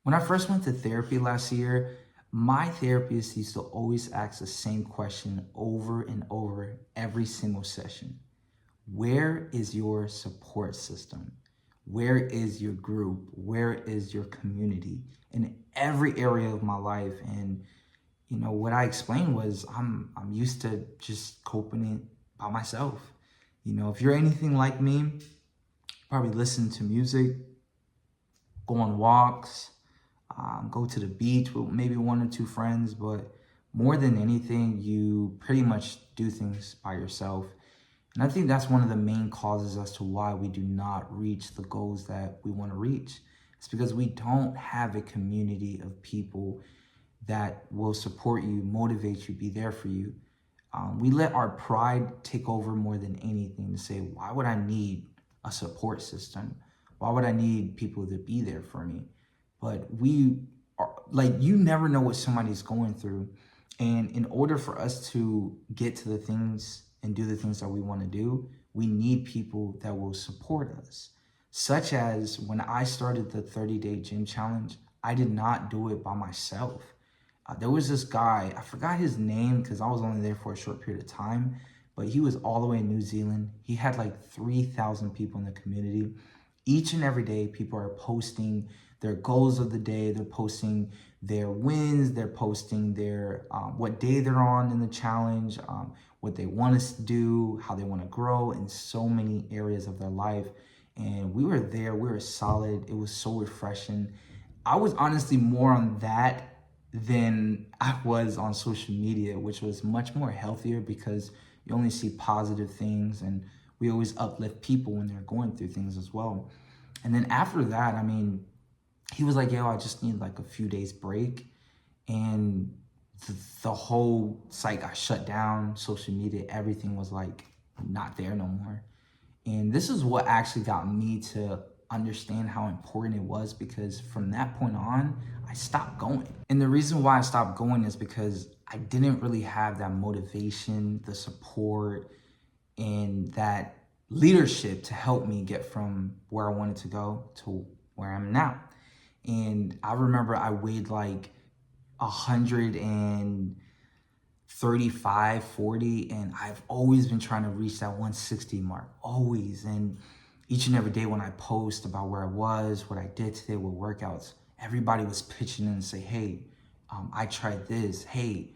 When I first went to therapy last year, my therapist used to always ask the same question over and over every single session. Where is your support system? Where is your group? Where is your community in every area of my life? And what I explained was I'm used to just coping it by myself. If you're anything like me, probably listen to music, go on walks, go to the beach with maybe one or two friends, but more than anything, you pretty much do things by yourself. And I think that's one of the main causes as to why we do not reach the goals that we want to reach. It's because we don't have a community of people that will support you, motivate you, be there for you. We let our pride take over more than anything to say, why would I need a support system? Why would I need people to be there for me? But we are like, you never know what somebody's going through. And in order for us to get to the things and do the things that we want to do, we need people that will support us. Such as when I started the 30-day gym challenge, I did not do it by myself. There was this guy, I forgot his name because I was only there for a short period of time, but he was all the way in New Zealand. He had like 3,000 people in the community. Each and every day, people are posting their goals of the day. They're posting their wins. They're posting their what day they're on in the challenge, what they want us to do, how they want to grow in so many areas of their life. And we were there. We were solid. It was so refreshing. I was honestly more on that than I was on social media, which was much more healthier because you only see positive things, and we always uplift people when they're going through things as well. And then after that, he was like, yo, I just need like a few days break. And the whole site got shut down, social media, everything was like not there no more. And this is what actually got me to understand how important it was, because from that point on, I stopped going. And the reason why I stopped going is because I didn't really have that motivation, the support, and that leadership to help me get from where I wanted to go to where I'm now. And I remember I weighed like 135, 40, and I've always been trying to reach that 160 mark, always. And each and every day when I post about where I was, what I did today, what workouts, everybody was pitching in and say, hey, I tried this. Hey,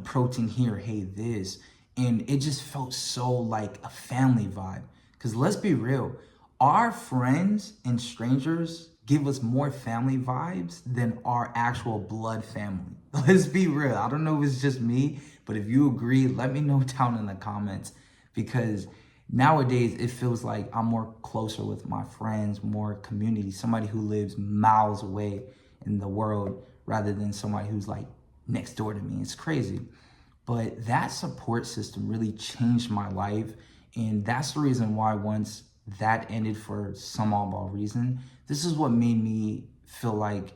protein here. Hey, this. And it just felt so like a family vibe. Because let's be real, our friends and strangers give us more family vibes than our actual blood family. Let's be real. I don't know if it's just me, but if you agree, let me know down in the comments, because nowadays it feels like I'm more closer with my friends, more community, somebody who lives miles away in the world rather than somebody who's like next door to me. It's crazy. But that support system really changed my life. And that's the reason why once that ended for some oddball reason, this is what made me feel like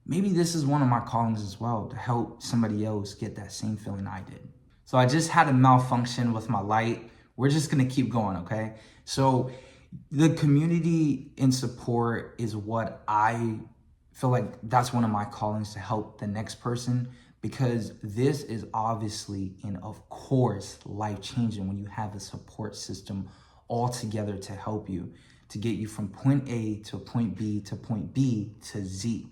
maybe this is one of my callings as well, to help somebody else get that same feeling I did. So I just had a malfunction with my light. We're just gonna keep going, okay? So the community and support is what I feel like that's one of my callings, to help the next person, because this is obviously and of course life-changing when you have a support system all together to help you, to get you from point A to point B to point B to Z.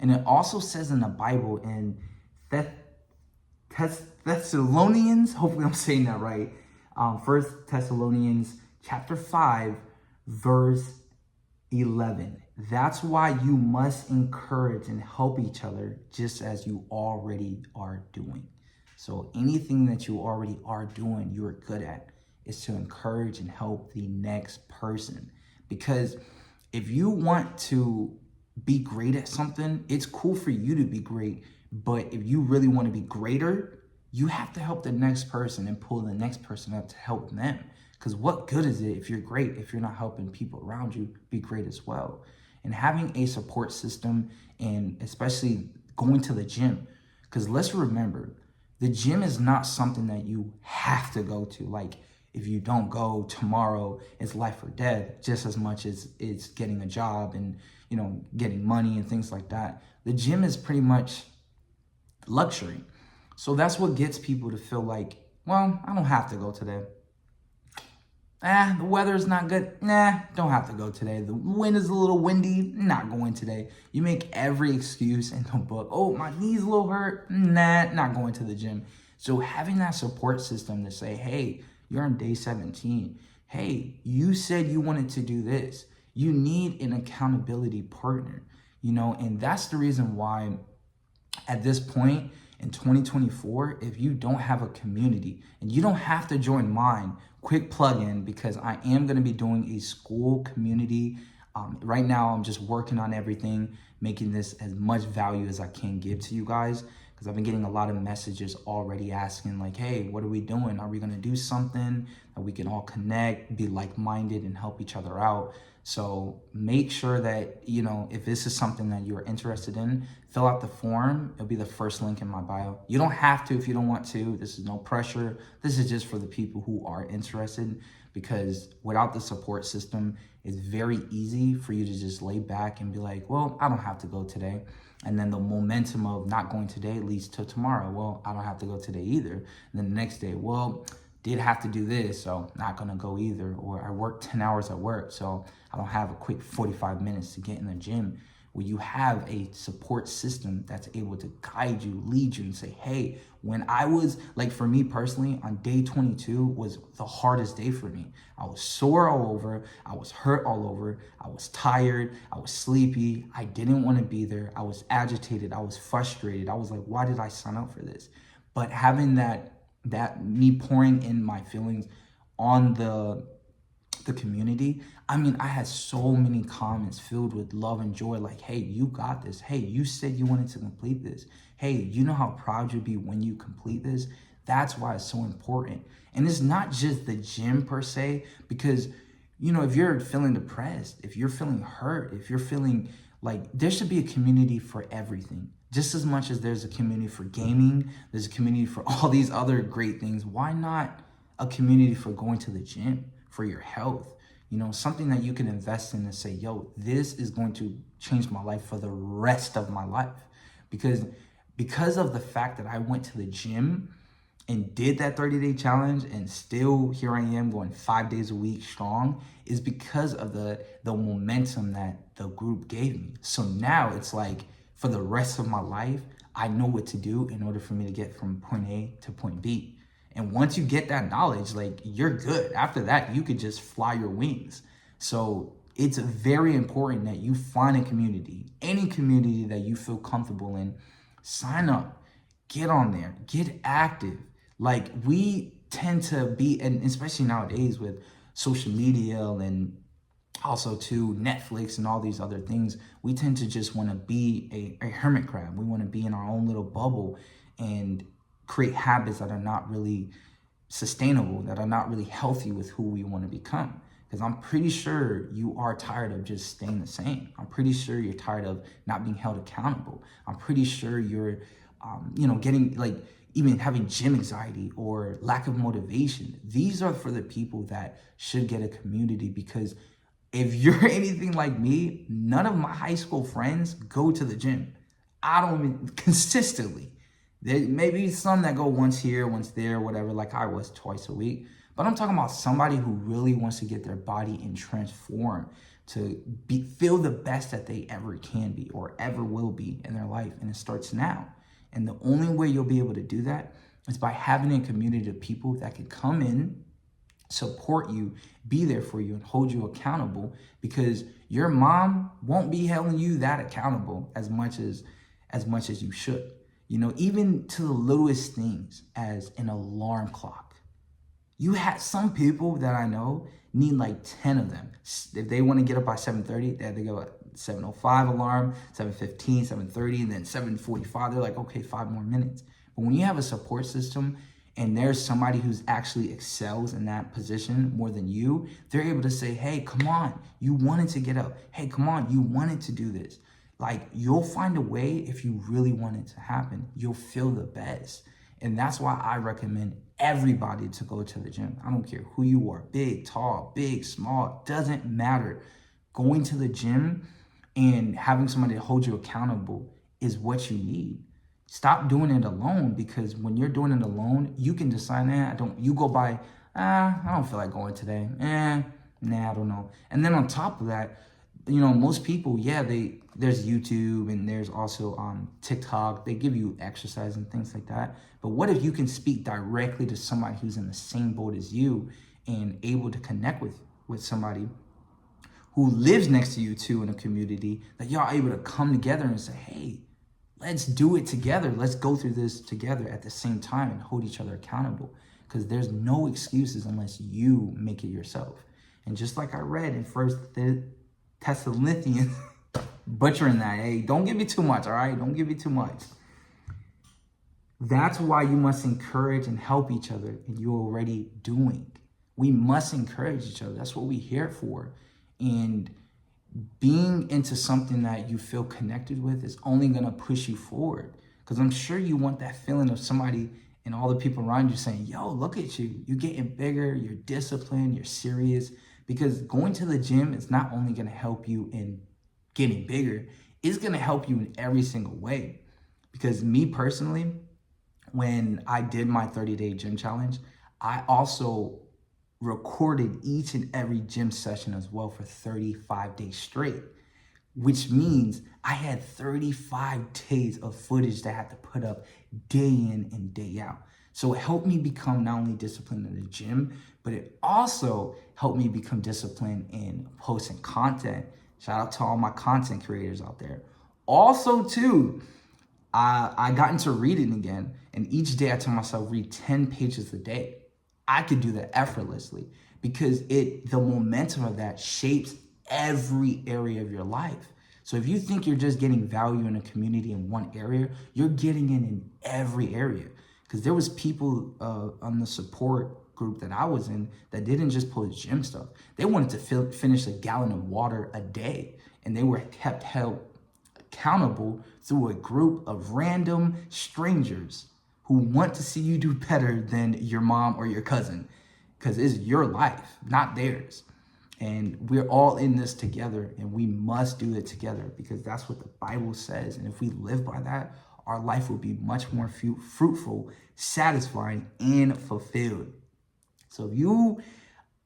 And it also says in the Bible in Thessalonians, hopefully I'm saying that right, 1 Thessalonians chapter 5, verse 11. That's why you must encourage and help each other just as you already are doing. So anything that you already are doing, you're good at, is to encourage and help the next person. Because if you want to be great at something, it's cool for you to be great. But if you really want to be greater, you have to help the next person and pull the next person up to help them. Because what good is it if you're great, if you're not helping people around you be great as well? And having a support system, and especially going to the gym, because let's remember, the gym is not something that you have to go to. Like, if you don't go tomorrow, it's life or death, just as much as it's getting a job and getting money and things like that. The gym is pretty much luxury. So that's what gets people to feel like, well, I don't have to go today. The weather's not good. Nah, don't have to go today. The wind is a little windy. Not going today. You make every excuse in the book. Oh, my knee's a little hurt. Nah, not going to the gym. So having that support system to say, hey, you're on day 17. Hey, you said you wanted to do this. You need an accountability partner, and that's the reason why at this point in 2024, if you don't have a community, and you don't have to join mine, quick plug in, because I am going to be doing a school community. Right now, I'm just working on everything, making this as much value as I can give to you guys, because I've been getting a lot of messages already asking like, hey, what are we doing? Are we going to do something that we can all connect, be like-minded, and help each other out? So make sure that, if this is something that you're interested in, fill out the form. It'll be the first link in my bio. You don't have to if you don't want to. This is no pressure. This is just for the people who are interested, because without the support system, it's very easy for you to just lay back and be like, well, I don't have to go today. And then the momentum of not going today leads to tomorrow. Well, I don't have to go today either. And then the next day, well, did have to do this, so not gonna go either. Or I work 10 hours at work, so I don't have a quick 45 minutes to get in the gym. Where you have a support system that's able to guide you, lead you, and say, hey, when I was, like for me personally, on day 22 was the hardest day for me. I was sore all over, I was hurt all over, I was tired, I was sleepy, I didn't want to be there, I was agitated, I was frustrated, I was like, why did I sign up for this? But having that me pouring in my feelings on the community, I had so many comments filled with love and joy, like, hey, you got this. Hey, you said you wanted to complete this. Hey, you know how proud you'll be when you complete this? That's why it's so important. And it's not just the gym per se, because, if you're feeling depressed, if you're feeling hurt, if you're feeling like, there should be a community for everything. Just as much as there's a community for gaming, there's a community for all these other great things. Why not a community for going to the gym, for your health? Something that you can invest in and say, yo, this is going to change my life for the rest of my life. Because of the fact that I went to the gym and did that 30-day challenge, and still here I am going 5 days a week strong, is because of the momentum that the group gave me. So now it's like, for the rest of my life, I know what to do in order for me to get from point A to point B. And once you get that knowledge, like, you're good. After that, you could just fly your wings. So it's very important that you find a community, any community that you feel comfortable in. Sign up, get on there, get active. Like, we tend to be, and especially nowadays with social media and also to Netflix and all these other things, we tend to just want to be a hermit crab. We want to be in our own little bubble and create habits that are not really sustainable, that are not really healthy with who we want to become. Because I'm pretty sure you are tired of just staying the same. I'm pretty sure you're tired of not being held accountable. I'm pretty sure you're, getting like, even having gym anxiety or lack of motivation. These are for the people that should get a community, because if you're anything like me, none of my high school friends go to the gym. I don't even consistently. There may be some that go once here, once there, whatever, like I was twice a week. But I'm talking about somebody who really wants to get their body and transform to feel the best that they ever can be or ever will be in their life. And it starts now. And the only way you'll be able to do that is by having a community of people that can come in, support you, be there for you, and hold you accountable, because your mom won't be holding you that accountable as much as you should. Even to the littlest things as an alarm clock. You had some people that I know need like 10 of them. If they want to get up by 7:30, they go at 7:05 alarm, 7:15, 7:30, and then 7:45. They're like, okay, 5 more minutes. But when you have a support system and there's somebody who's actually excels in that position more than you, they're able to say, hey, come on, you wanted to get up. Hey, come on, you wanted to do this. Like, you'll find a way. If you really want it to happen, you'll feel the best. And that's why I recommend everybody to go to the gym. I don't care who you are, big, tall, big, small, doesn't matter. Going to the gym And having somebody to hold you accountable is what you need. Stop doing it alone, because when you're doing it alone, you can decide, you go by, I don't feel like going today. I don't know. And then on top of that, most people, there's YouTube and there's also TikTok. They give you exercise and things like that. But what if you can speak directly to somebody who's in the same boat as you and able to connect with somebody who lives next to you too in a community, that y'all are able to come together and say, hey, let's do it together. Let's go through this together at the same time and hold each other accountable, because there's no excuses unless you make it yourself. And just like I read in 1 Thessalonians, butchering that, hey, don't give me too much, all right? Don't give me too much. That's why you must encourage and help each other, and you're already doing. We must encourage each other. That's what we're here for. And being into something that you feel connected with is only going to push you forward, because I'm sure you want that feeling of somebody and all the people around you saying, yo, look at you. You're getting bigger. You're disciplined. You're serious. Because going to the gym is not only going to help you in getting bigger, it's going to help you in every single way. Because me personally, when I did my 30-day gym challenge, I also recorded each and every gym session as well for 35 days straight, which means I had 35 days of footage that I had to put up day in and day out. So it helped me become not only disciplined in the gym, but it also helped me become disciplined in posting content. Shout out to all my content creators out there. Also too, I got into reading again, and each day I tell myself read 10 pages a day. I could do that effortlessly, because the momentum of that shapes every area of your life. So if you think you're just getting value in a community in one area, you're getting it in every area. Because there was people on the support group that I was in that didn't just post gym stuff. They wanted to finish a gallon of water a day, and they were kept held accountable through a group of random strangers who want to see you do better than your mom or your cousin, because it's your life, not theirs. And we're all in this together, and we must do it together, because that's what the Bible says. And if we live by that, our life will be much more fruitful, satisfying, and fulfilled. So if you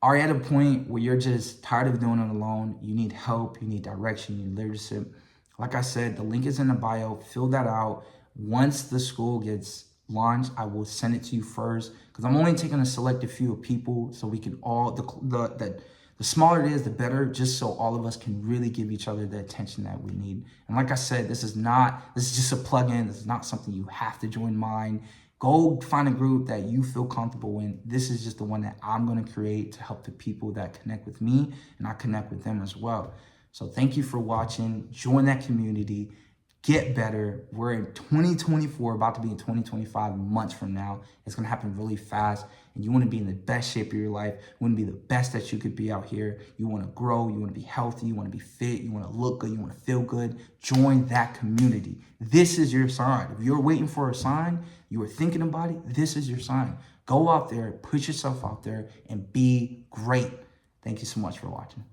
are at a point where you're just tired of doing it alone, you need help, you need direction, you need leadership, like I said, the link is in the bio. Fill that out. Once the school gets launched, I will send it to you first, because I'm only taking a selected few of people, so we can all, the smaller it is, the better, just so all of us can really give each other the attention that we need. And like I said, this is just a plug-in. This is not something you have to join mine. Go find a group that you feel comfortable in. This is just the one that I'm going to create to help the people that connect with me, and I connect with them as well. So thank you for watching. Join that community. Get better. We're in 2024, about to be in 2025 months from now. It's going to happen really fast. And you want to be in the best shape of your life. You want to be the best that you could be out here. You want to grow. You want to be healthy. You want to be fit. You want to look good. You want to feel good. Join that community. This is your sign. If you're waiting for a sign, you are thinking about it, this is your sign. Go out there, put yourself out there, and be great. Thank you so much for watching.